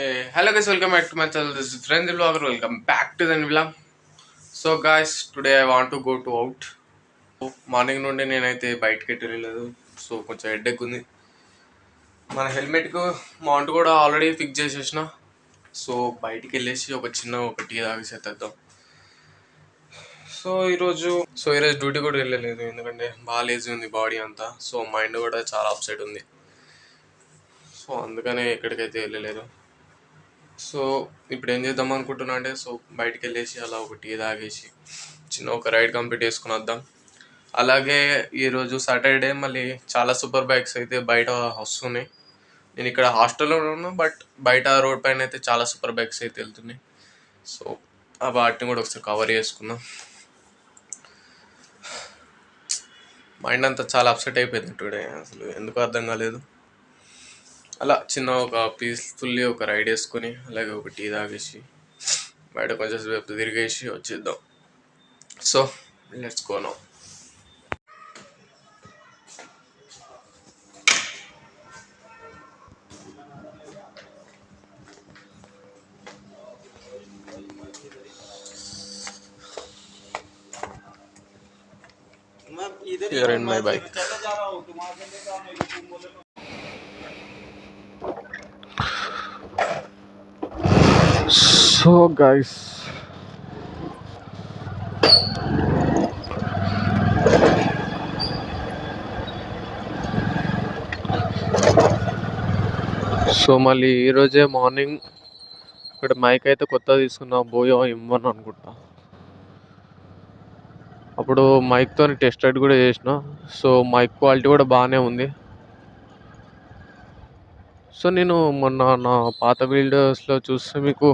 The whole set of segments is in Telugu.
Hey, hello guys, welcome back to my channel. This is Friend the Vlogger. Welcome back to the new vlog. So guys, today I want to go to out. Morning నుండి నేనైతే బయటకి ఎటు వెళ్ళలేదు. సో కొంచెం హెడ్ఏక్ ఉంది. మన హెల్మెట్కు మౌంట్ కూడా ఆల్రెడీ ఫిక్స్ చేసేసిన. సో బయటికి వెళ్ళేసి ఒక టీ తాగేసి తెద్దాం. ఈరోజు డ్యూటీ కూడా వెళ్ళలేదు, ఎందుకంటే బాగా లేజీ ఉంది బాడీ అంతా. సో మైండ్ కూడా చాలా అప్సెట్ ఉంది. సో అందుకనే ఎక్కడికైతే వెళ్ళలేదు. సో ఇప్పుడు ఏం చేద్దాం అనుకుంటున్నా అంటే బయటికి వెళ్ళేసి అలా ఒక టీ తాగేసి ఒక రైడ్ కంప్లీట్ చేసుకుని వద్దాం. అలాగే ఈరోజు సాటర్డే మళ్ళీ చాలా సూపర్ బైక్స్ అయితే బయట వస్తున్నాయి. నేను ఇక్కడ హాస్టల్లో ఉన్నాను, బట్ బయట రోడ్ పైన అయితే చాలా సూపర్ బైక్స్ అయితే వెళ్తున్నాయి. సో ఆ వాటిని కూడా ఒకసారి కవర్ చేసుకుందాం. మైండ్ అంతా చాలా అప్సెట్ అయిపోయింది టుడే, అసలు ఎందుకు అర్థం కాలేదు. అలా ఒక పీస్ఫుల్లీ ఒక రైడ్ వేసుకొని అలాగే ఒక టీ తాగేసి బయట కొంచెం సేపు తిరిగేసి వచ్చేద్దాం. So let's go now. Here in my bike. So guys, మళ్ళీ ఈరోజే మార్నింగ్ ఇక్కడ మైక్ అయితే కొత్త తీసుకున్నా, బోయో M1 అనుకుంటా. అప్పుడు మైక్తో టెస్ట్ రైడ్ కూడా చేసిన. సో మైక్ క్వాలిటీ కూడా బాగానే ఉంది. సో నేను మొన్న నా పాత వీడియోస్లో చూస్తే మీకు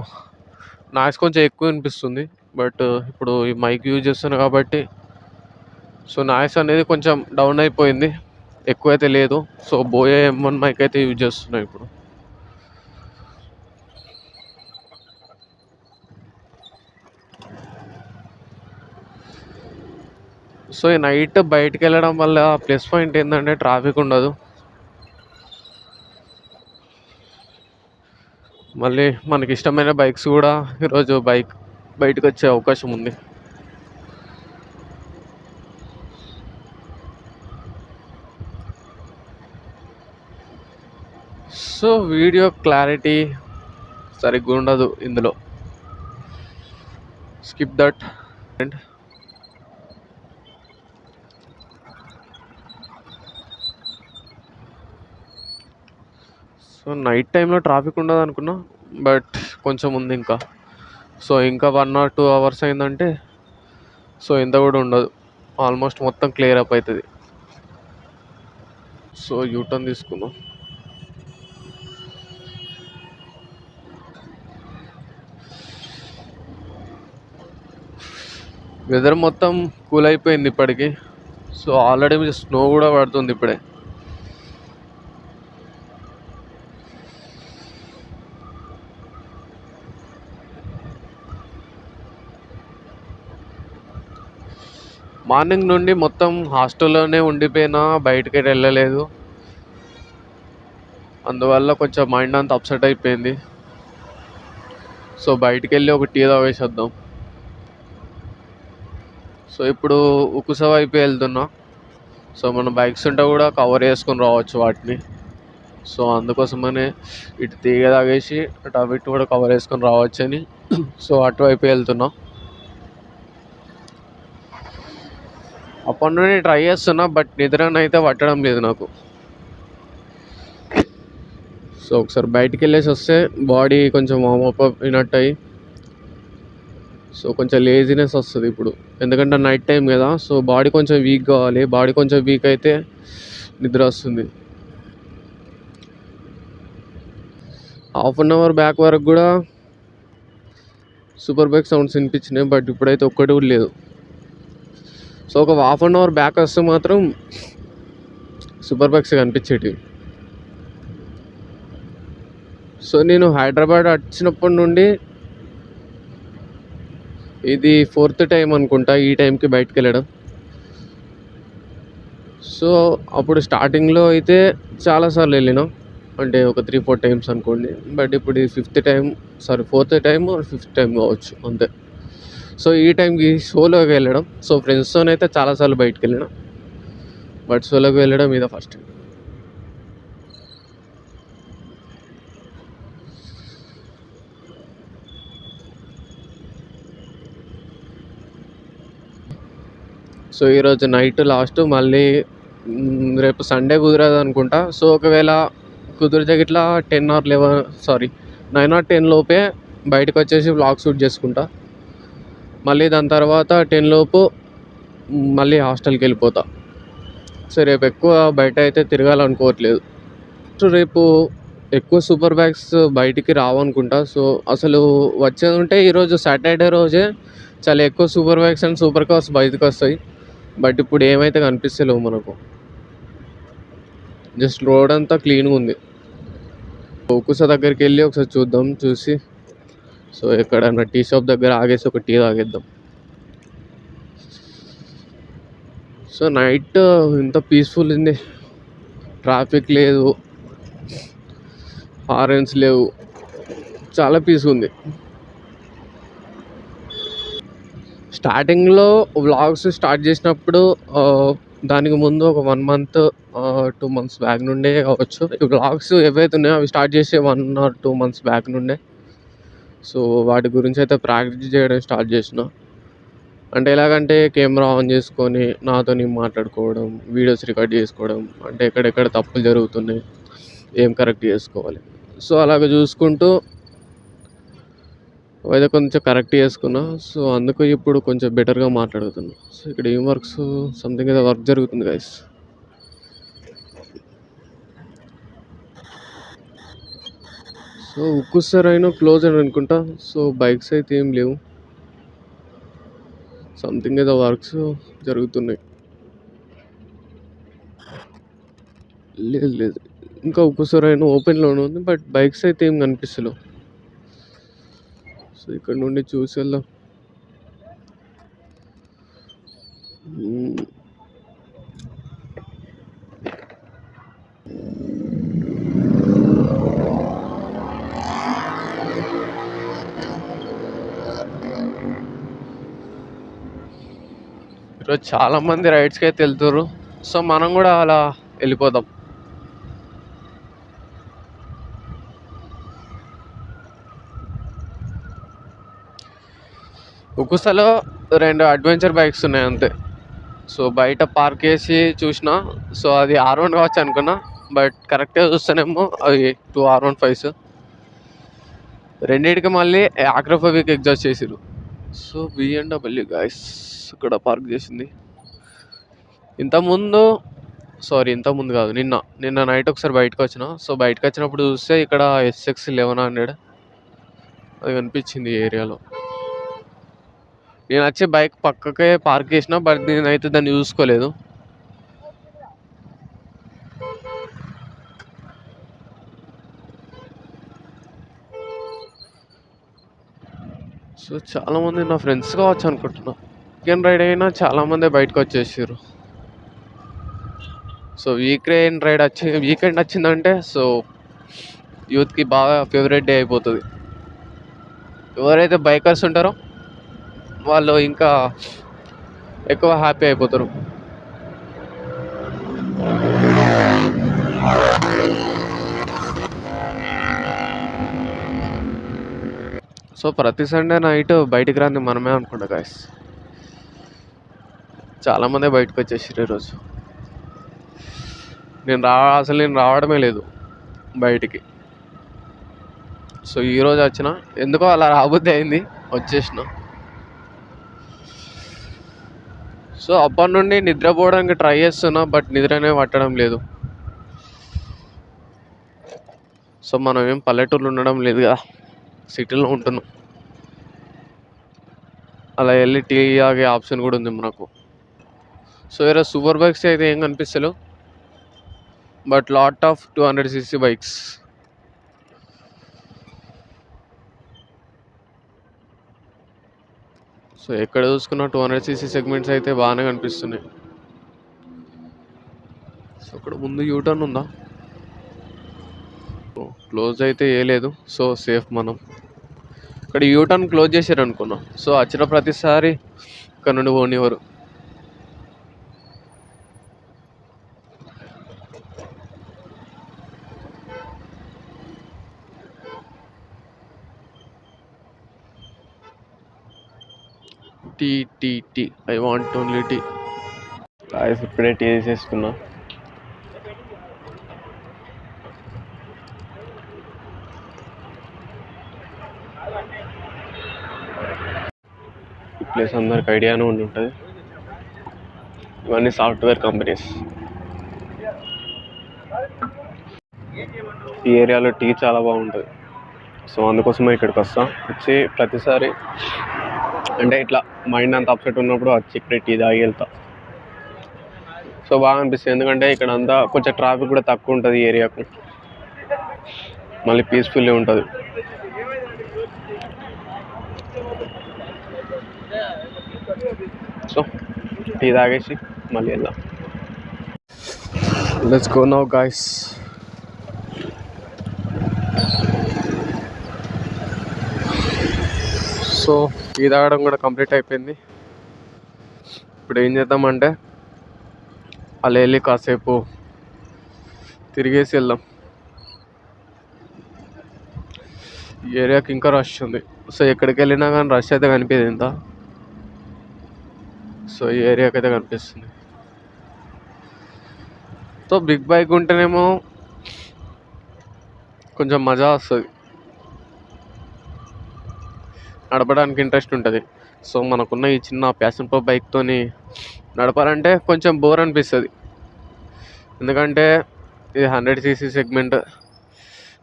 నాయిస్ కొంచెం ఎక్కువ వినిపిస్తుంది, బట్ ఇప్పుడు ఈ మైక్ యూజ్ చేస్తున్నాను కాబట్టి సో నాయిస్ అనేది కొంచెం డౌన్ అయిపోయింది, ఎక్కువైతే లేదు. సో బోయో M1 మైక్ అయితే యూజ్ చేస్తున్నాను ఇప్పుడు. సో ఈ నైట్ బయటికి వెళ్ళడం వల్ల ప్లస్ పాయింట్ ఏంటంటే ట్రాఫిక్ ఉండదు. మళ్ళీ మనకి ఇష్టమైన బైక్స్ కూడా ఈరోజు బయటకు వచ్చే అవకాశం ఉంది. సో వీడియో క్లారిటీ సరిగ్గా ఉండదు ఇందులో, skip that. And so night టైంలో ట్రాఫిక్ ఉండదు అనుకున్నా, బట్ కొంచెం ఉంది ఇంకా. సో ఇంకా 1 or 2 hours అయిందంటే సో ఇంత కూడా ఉండదు, ఆల్మోస్ట్ మొత్తం క్లియర్ అప్ అవుతుంది. సో యూటర్న్ తీసుకుందాం. వెదర్ మొత్తం కూల్ అయిపోయింది ఇప్పటికి. సో ఆల్రెడీ స్నో కూడా పడుతుంది ఇప్పుడే. మార్నింగ్ నుండి మొత్తం హాస్టల్లోనే ఉండిపోయినా, బయటకి వెళ్ళలేదు. అందువల్ల కొంచెం మైండ్ అంతా అప్సెట్ అయిపోయింది. సో బయటికి వెళ్ళి ఒక టీ తాగేసేద్దాం. సో ఇప్పుడు ఉకుస వైపు వెళ్తున్నా. సో మన బైక్స్ ఉంటే కూడా కవర్ చేసుకొని రావచ్చు వాటిని. సో అందుకోసమనే ఇటు తీగ తాగేసి అటు కూడా కవర్ చేసుకొని రావచ్చు అని సో అటువైపు వెళ్తున్నా. అప్పటి నుండి ట్రై చేస్తున్నా, బట్ నిద్రనైతే పట్టడం లేదు నాకు. సో ఒకసారి బయటికి వెళ్ళేసి వస్తే బాడీ కొంచెం వార్మప్ అయినట్టు అయ్యి సో కొంచెం లేజినెస్ వస్తుంది ఇప్పుడు, ఎందుకంటే నైట్ టైం కదా. సో బాడీ కొంచెం వీక్ కావాలి, బాడీ కొంచెం వీక్ అయితే నిద్ర వస్తుంది. 1/2 hour బ్యాక్ వరకు కూడా సూపర్ బైక్ సౌండ్స్ వినిపించినాయి, బట్ ఇప్పుడైతే ఒక్కటి కూడా లేదు. సో ఒక 1/2 hour బ్యాక్ వస్తే మాత్రం సూపర్ బైక్స్ కనిపించేటివి. సో నేను హైదరాబాద్ వచ్చినప్పటి నుండి ఇది 4th టైం అనుకుంటా ఈ టైంకి బయటకు వెళ్ళడం. సో అప్పుడు స్టార్టింగ్లో అయితే చాలాసార్లు వెళ్ళినాం, అంటే ఒక 3-4 టైమ్స్ అనుకోండి. బట్ ఇప్పుడు ఈ ఫోర్త్ టైమ్ ఫిఫ్త్ టైమ్ కావచ్చు అంతే. సో ఈ టైంకి సోలోగా వెళ్ళడం, సో ఫ్రెండ్స్తోనైతే చాలాసార్లు బయటికి వెళ్ళిన, బట్ సోలోగా వెళ్ళడం ఇదే ఫస్ట్ టైం. సో ఈరోజు నైట్ లాస్ట్, మళ్ళీ రేపు సండే కుదరదు అనుకుంటా. సో ఒకవేళ కుదిరితే ఇట్లా 9 or 10 లోపే బయటకు వచ్చేసి వ్లాగ్ షూట్ చేసుకుంటా. మళ్ళీ దాని తర్వాత 10 లోపు మళ్ళీ హాస్టల్కి వెళ్ళిపోతా. సో రేపు ఎక్కువ బయట అయితే తిరగాలనుకోవట్లేదు. సో రేపు ఎక్కువ సూపర్ బైక్స్ బయటికి రావనుకుంటా. సో అసలు వచ్చేది ఉంటే ఈరోజు సాటర్డే రోజే చాలా ఎక్కువ super bikes and super cars బయటకు వస్తాయి. బట్ ఇప్పుడు ఏమైతే కనిపిస్తలేవు మనకు. జస్ట్ రోడ్ అంతా క్లీన్గా ఉంది. ఒక్కస దగ్గరికి వెళ్ళి ఒకసారి చూసి సో ఎక్కడన్నా టీ షాప్ దగ్గర ఆగేసి ఒక టీ తాగేద్దాం. సో నైట్ ఇంత పీస్ఫుల్ ఉంది, ట్రాఫిక్ లేదు, హారెన్స్ లేవు, చాలా పీస్ ఉంది. స్టార్టింగ్లో వ్లాగ్స్ స్టార్ట్ చేసినప్పుడు దానికి ముందు ఒక 1 month 2 months బ్యాక్ నుండే కావచ్చు, ఈ వ్లాగ్స్ ఏవైతే ఉన్నాయో అవి స్టార్ట్ చేసే 1 or 2 months బ్యాక్ నుండే. సో వాటి గురించి అయితే ప్రాక్టీస్ చేయడం స్టార్ట్ చేసిన. అంటే ఎలాగంటే కెమెరా ఆన్ చేసుకొని నాతోని మాట్లాడుకోవడం, వీడియోస్ రికార్డ్ చేసుకోవడం, అంటే ఎక్కడెక్కడ తప్పులు జరుగుతున్నాయి, ఏం కరెక్ట్ చేసుకోవాలి. సో అలాగ చూసుకుంటూ అయితే కొంచెం కరెక్ట్ చేసుకున్నా. సో అందుకు ఇప్పుడు కొంచెం బెటర్గా మాట్లాడుతున్నా. సో ఇక్కడ ఏం సంథింగ్ ఏదో వర్క్ జరుగుతుంది గైస్. సో ఉక్కుసారి అయినా క్లోజ్ అని అనుకుంటా. సో బైక్స్ అయితే ఏం లేవు, సంథింగ్ ఏదో వర్క్స్ జరుగుతున్నాయి. లేదు ఇంకా ఒక్కసారి అయినా ఓపెన్లోనే ఉంది, బట్ బైక్స్ అయితే ఏం కనిపిస్తలేవు. సో ఇక్కడ నుండి చూసి వెళ్దాం. ఈరోజు చాలామంది రైడ్స్కి అయితే వెళ్తారు. సో మనం కూడా అలా వెళ్ళిపోదాం. ఉక్కుసలో 2 అడ్వెంచర్ బైక్స్ ఉన్నాయి అంతే. సో బయట పార్క్ చేసి చూసిన, సో అది R1 కావచ్చు అనుకున్నా, బట్ కరెక్ట్గా చూస్తేనేమో అవి 2 R15s. రెండింటికి మళ్ళీ ఆక్రోఫోబిక్ ఎగ్జాస్ట్ చేసిరు. సో BMW గాయస్ ఇక్కడ పార్క్ చేసింది. ఇంతకుముందు కాదు, నిన్న నైట్ ఒకసారి బయటకు వచ్చిన. సో బయటకు వచ్చినప్పుడు చూస్తే ఇక్కడ SX 1100 అది కనిపించింది ఈ ఏరియాలో. నేను వచ్చి బైక్ పక్కకే పార్క్ చేసిన, బట్ నేనైతే దాన్ని చూసుకోలేదు. సో చాలామంది నా ఫ్రెండ్స్ కావచ్చు అనుకుంటున్నా. వీకెండ్ రైడ్ అయినా చాలామంది బయటకు వచ్చేసారు. సో వీకెండ్ వచ్చిందంటే సో యూత్కి బాగా ఫేవరెట్ డే అయిపోతుంది. ఎవరైతే బైకర్స్ ఉంటారో వాళ్ళు ఇంకా ఎక్కువ హ్యాపీ అయిపోతారు. సో ప్రతి సండే నైట్ బయటికి రాని మనమే అనుకుంటా గాయస్. చాలామంది బయటకు వచ్చేసారు ఈరోజు. నేను రావడమే లేదు బయటికి. సో ఈరోజు వచ్చిన, ఎందుకో అలా రాబుద్ది అయింది, వచ్చేసిన. సో అప్పటి నుండి నిద్రపోవడానికి ట్రై చేస్తున్నా, బట్ నిద్రనే పట్టడం లేదు. సో మనం ఏం పల్లెటూరులో ఉండడం లేదు కదా, సిటీలో ఉంటున్నాం. అలా వెళ్ళి టీ తాగే ఆప్షన్ కూడా ఉంది మనకు. సో ఈరోజు సూపర్ బైక్స్ అయితే ఏం కనిపిస్తలేవు, but lot of 200cc bikes. So ఎక్కడ చూసుకున్నా 200cc సెగ్మెంట్స్ అయితే బాగానే కనిపిస్తున్నాయి. సో అక్కడ ముందు యూటర్న్ ఉందా? క్లోజ్ అయితే వేయలేదు, సో సేఫ్ మనం. ఇక్కడ యూటర్న్ క్లోజ్ చేశారు అనుకున్నాం, సో వచ్చిన ప్రతిసారి ఇక్కడ నుండి పోనివ్వరు. Tea tea tea I want only tea. ఇప్పుడే టీ చేసేసుకున్నా. ఈ ప్లేస్ అందరికి ఐడియానే ఉండి ఉంటుంది. ఇవన్నీ సాఫ్ట్వేర్ కంపెనీస్. ఈ ఏరియాలో టీ చాలా బాగుంటుంది, సో అందుకోసమే ఇక్కడికి వచ్చి ప్రతిసారి అంటే ఇట్లా మైండ్ అంతా అప్సెట్ ఉన్నప్పుడు వచ్చి ఇక్కడ టీ తాగి వెళ్తా. సో బాగా అనిపిస్తుంది, ఎందుకంటే ఇక్కడ అంతా కొంచెం ట్రాఫిక్ కూడా తక్కువ ఉంటుంది ఈ ఏరియాకు, మళ్ళీ పీస్ఫుల్లీ ఉంటుంది. సో టీ తాగేసి మళ్ళీ వెళ్దాం. Let's go now guys. So tea తాగడం కూడా కంప్లీట్ అయిపోయింది. ఇప్పుడు ఏం చేద్దామంటే అలా వెళ్ళి కాసేపు తిరిగేసి వెళ్దాం. ఈ ఏరియాకి ఇంకా రష్ ఉంది, సో ఎక్కడికి వెళ్ళినా కానీ రష్ అయితే కనిపించదు ఇంత. సో ఈ ఏరియాకి అయితే కనిపిస్తుంది. సో బిగ్ బైక్ ఉంటేనేమో కొంచెం మజా వస్తుంది, నడపడానికి ఇంట్రెస్ట్ ఉంటుంది. సో మనకున్న ఈ చిన్న ప్యాషన్ ప్రో బైక్తోని నడపాలంటే కొంచెం బోర్ అనిపిస్తుంది, ఎందుకంటే ఇది 100cc segment,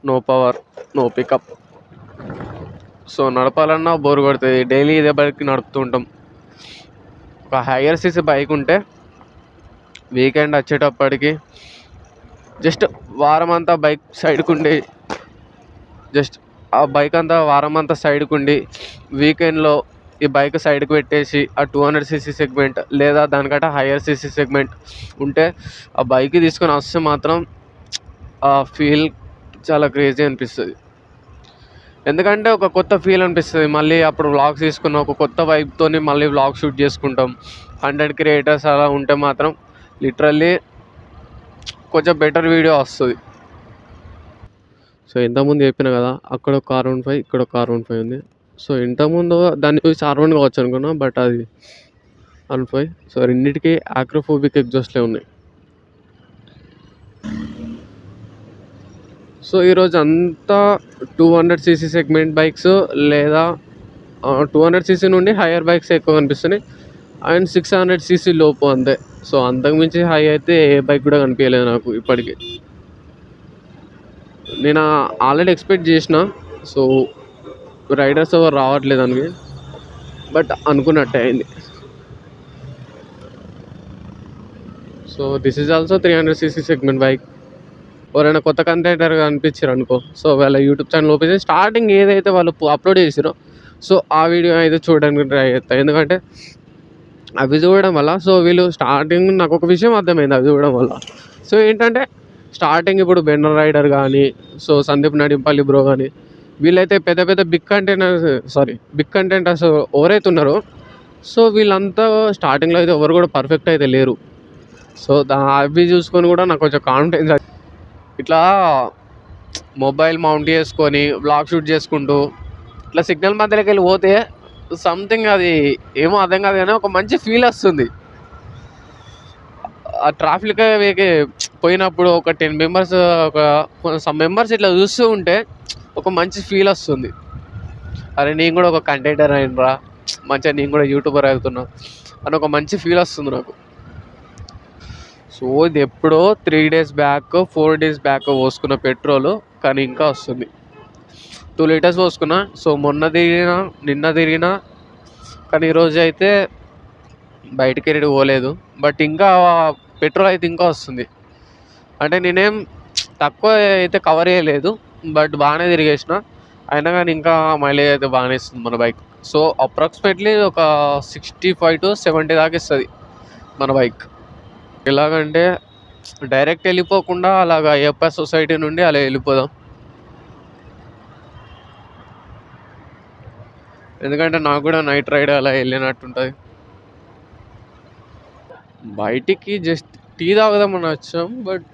no power, no pickup. So నడపాలన్నా బోర్ కొడుతుంది. డైలీ ఇదే బైక్ నడుపుతూ ఉంటాం. ఒక హైయర్ సీసీ బైక్ ఉంటే వీకెండ్ వచ్చేటప్పటికి జస్ట్ వారం అంతా బైక్ సైడ్కి ఉండి, జస్ట్ ఆ బైక్ అంతా వారం అంతా సైడ్కి ఉండి వీకెండ్లో ఈ బైక్ సైడ్కి పెట్టేసి ఆ 200cc సెగ్మెంట్ లేదా దానికంటే హయ్యర్ సీసీ సెగ్మెంట్ ఉంటే ఆ బైక్ తీసుకొని వస్తే మాత్రం ఆ ఫీల్ చాలా క్రేజీ అనిపిస్తుంది. ఎందుకంటే ఒక కొత్త ఫీల్ అనిపిస్తుంది. మళ్ళీ అప్పుడు వ్లాగ్స్ తీసుకున్న ఒక కొత్త వైబ్తో మళ్ళీ వ్లాగ్ షూట్ చేసుకుంటాం. 100 క్రియేటర్స్ అలా ఉంటే మాత్రం లిటరల్లీ కొంచెం బెటర్ వీడియో వస్తుంది. సో ఇంతకుముందు చెప్పిన కదా, అక్కడ ఒక R15, ఇక్కడ ఒక R15 ఉంది. సో ఇంతకుముందు దాన్ని చూసి R1 కావచ్చు అనుకున్నా, బట్ అది R15. సో రెండింటికి ఆక్రోఫోబిక్ ఎగ్జాస్ట్లే ఉన్నాయి. సో ఈరోజు అంతా 200cc సెగ్మెంట్ బైక్స్ లేదా 200cc నుండి హయ్యర్ బైక్స్ ఎక్కువ కనిపిస్తున్నాయి, అండ్ 600cc లోపు అంతే. సో అంతకుమించి హై అయితే ఏ బైక్ కూడా కనిపించలేదు నాకు ఇప్పటికీ. నేను ఆల్రెడీ ఎక్స్పెక్ట్ చేసిన, సో రైడర్స్ ఎవరు రావట్లేదు దానికి, బట్ అనుకున్నట్టే అయింది. So this is also 300cc segment bike. ఎవరైనా కొత్త కంటెంటర్ అనిపించారు అనుకో, సో వాళ్ళ యూట్యూబ్ ఛానల్ ఓపెన్ చేసి స్టార్టింగ్ ఏదైతే వాళ్ళు అప్లోడ్ చేసారో సో ఆ వీడియో అయితే చూడడానికి ట్రై చేస్తాను. ఎందుకంటే అవి చూడడం వల్ల, సో వీళ్ళు స్టార్టింగ్ నాకు ఒక విషయం అర్థమైంది అవి చూడడం వల్ల. సో ఏంటంటే స్టార్టింగ్ ఇప్పుడు బెన్నర్ రైడర్ కానీ, సో సందీప్ నడింపల్లి బ్రో కానీ, వీళ్ళైతే పెద్ద పెద్ద బిగ్ కంటెంటర్స్ ఎవరైతే ఉన్నారో, సో వీళ్ళంతా స్టార్టింగ్లో అయితే ఎవరు కూడా పర్ఫెక్ట్ అయితే లేరు. సో అవి చూసుకొని కూడా నాకు కొంచెం కాన్ఫిడెన్స్, ఇట్లా మొబైల్ మౌంట్ చేసుకొని వ్లాగ్ షూట్ చేసుకుంటూ ఇట్లా సిగ్నల్ మధ్యలోకి వెళ్ళి పోతే సంథింగ్ అది ఏమో అర్థం కాదు కానీ ఒక మంచి ఫీల్ వస్తుంది. ఆ ట్రాఫిక్ పోయినప్పుడు ఒక 10 మెంబర్స్ సమ్ మెంబర్స్ ఇట్లా చూస్తూ ఉంటే ఒక మంచి ఫీల్ వస్తుంది. అరే నేను కూడా ఒక కంటెంటర్ అయినరా, మంచిగా నేను కూడా యూట్యూబర్ అవుతున్నా అని ఒక మంచి ఫీల్ వస్తుంది నాకు. సో ఇది ఎప్పుడో 3 days బ్యాక్ 4 days బ్యాక్ పోసుకున్న పెట్రోల్, కానీ ఇంకా వస్తుంది. 2 liters పోసుకున్నా. సో నిన్న తిరిగినా, కానీ ఈరోజు అయితే బయటికి వెళ్ళి పోలేదు, బట్ ఇంకా పెట్రోల్ అయితే ఇంకా వస్తుంది. అంటే నేనేం తక్కువ అయితే కవర్ చేయలేదు, బట్ బాగానే తిరిగేసిన, అయినా కానీ ఇంకా మైలేజ్ అయితే బాగానే ఇస్తుంది మన బైక్. సో అప్రాక్సిమేట్లీ ఒక 65 to 70 దాకా ఇస్తుంది మన బైక్. ఎలాగంటే డైరెక్ట్ వెళ్ళిపోకుండా అలాగా అయ్యప్ప సొసైటీ నుండి అలా వెళ్ళిపోదాం. ఎందుకంటే నాకు కూడా నైట్ రైడ్ అలా వెళ్ళినట్టుంటుంది. బయటికి జస్ట్ టీ తాగుదామని వచ్చాం, బట్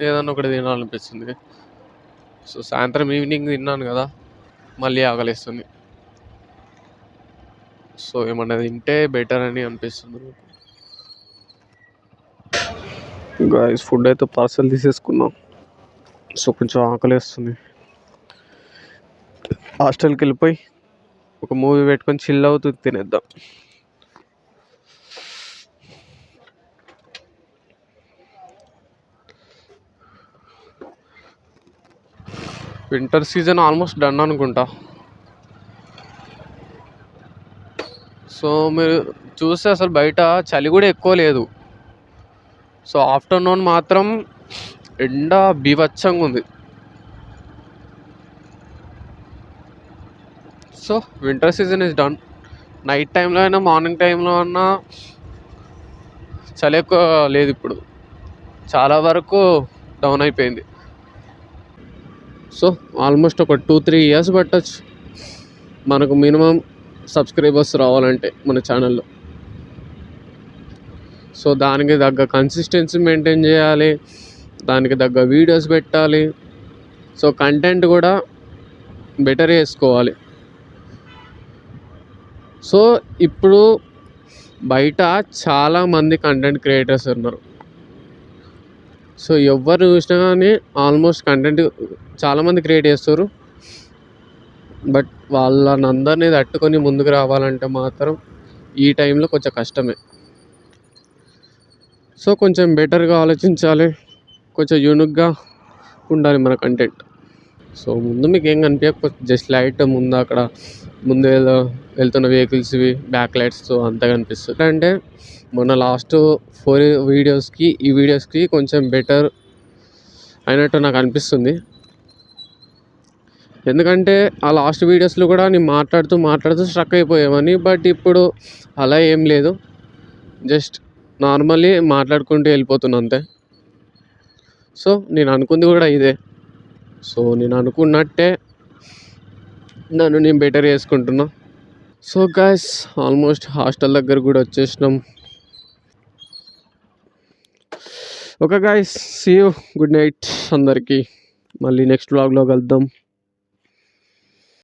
ఏదన్నా ఒకటి తినాలనిపిస్తుంది. సో సాయంత్రం ఈవినింగ్ తిన్నాను కదా, మళ్ళీ ఆకలిస్తుంది. సో ఏమన్నా తింటే బెటర్ అని అనిపిస్తుంది. గాయస్ ఫుడ్ అయితే పార్సల్ తీసేసుకున్నాం. సో కొంచెం ఆకలిస్తుంది. హాస్టల్కి వెళ్ళిపోయి ఒక మూవీ పెట్టుకొని చిల్ అవుతూ తినేద్దాం. వింటర్ సీజన్ ఆల్మోస్ట్ డన్ అనుకుంటా. సో మీరు చూస్తే అసలు బయట చలి కూడా ఎక్కువ లేదు. సో ఆఫ్టర్నూన్ మాత్రం ఎండ బీభత్సంగా ఉంది. So winter season is done. Night టైంలో అయినా మార్నింగ్ టైంలో అయినా చలి ఎక్కువ లేదు. ఇప్పుడు చాలా వరకు డౌన్ అయిపోయింది. సో ఆల్మోస్ట్ ఒక 2-3 years పట్టచ్చు మనకు మినిమం సబ్స్క్రైబర్స్ రావాలంటే మన ఛానల్లో. సో దానికి తగ్గ కన్సిస్టెన్సీ మెయింటైన్ చేయాలి, దానికి తగ్గ వీడియోస్ పెట్టాలి. సో కంటెంట్ కూడా బెటర్ చేసుకోవాలి. సో ఇప్పుడు బయట చాలామంది కంటెంట్ క్రియేటర్స్ ఉన్నారు. సో ఎవరు చూసినా కానీ ఆల్మోస్ట్ కంటెంట్ చాలామంది క్రియేట్ చేస్తారు. బట్ వాళ్ళని అందరినీ తట్టుకొని ముందుకు రావాలంటే మాత్రం ఈ టైంలో కొంచెం కష్టమే. సో కొంచెం బెటర్గా ఆలోచించాలి, కొంచెం యూనిక్గా ఉండాలి మన కంటెంట్. సో ముందు మీకు ఏం కనిపించకపోతే జస్ట్ లైట్ ముందు అక్కడ ముందు ఏదో వెళ్తున్న వెహికల్స్వి బ్యాక్ లైట్స్తో అంతా కనిపిస్తుంది. అంటే మొన్న లాస్ట్ 4 వీడియోస్కి ఈ వీడియోస్కి కొంచెం బెటర్ అయినట్టు నాకు అనిపిస్తుంది. ఎందుకంటే ఆ లాస్ట్ వీడియోస్లో కూడా నేను మాట్లాడుతూ స్ట్రక్ అయిపోయామని. బట్ ఇప్పుడు అలా ఏం లేదు, జస్ట్ నార్మల్లీ మాట్లాడుకుంటూ వెళ్ళిపోతున్నా అంతే. సో నేను అనుకుంది కూడా ఇదే. సో నేను అనుకున్నట్టే నన్ను నేను బెటర్ చేసుకుంటున్నా. సో గైస్ ఆల్మోస్ట్ హాస్టల్ దగ్గర కూడా వచ్చేసినాం. Okay guys, see you, good night అందరికీ. మళ్ళీ నెక్స్ట్ వ్లాగ్లో కలుద్దాం.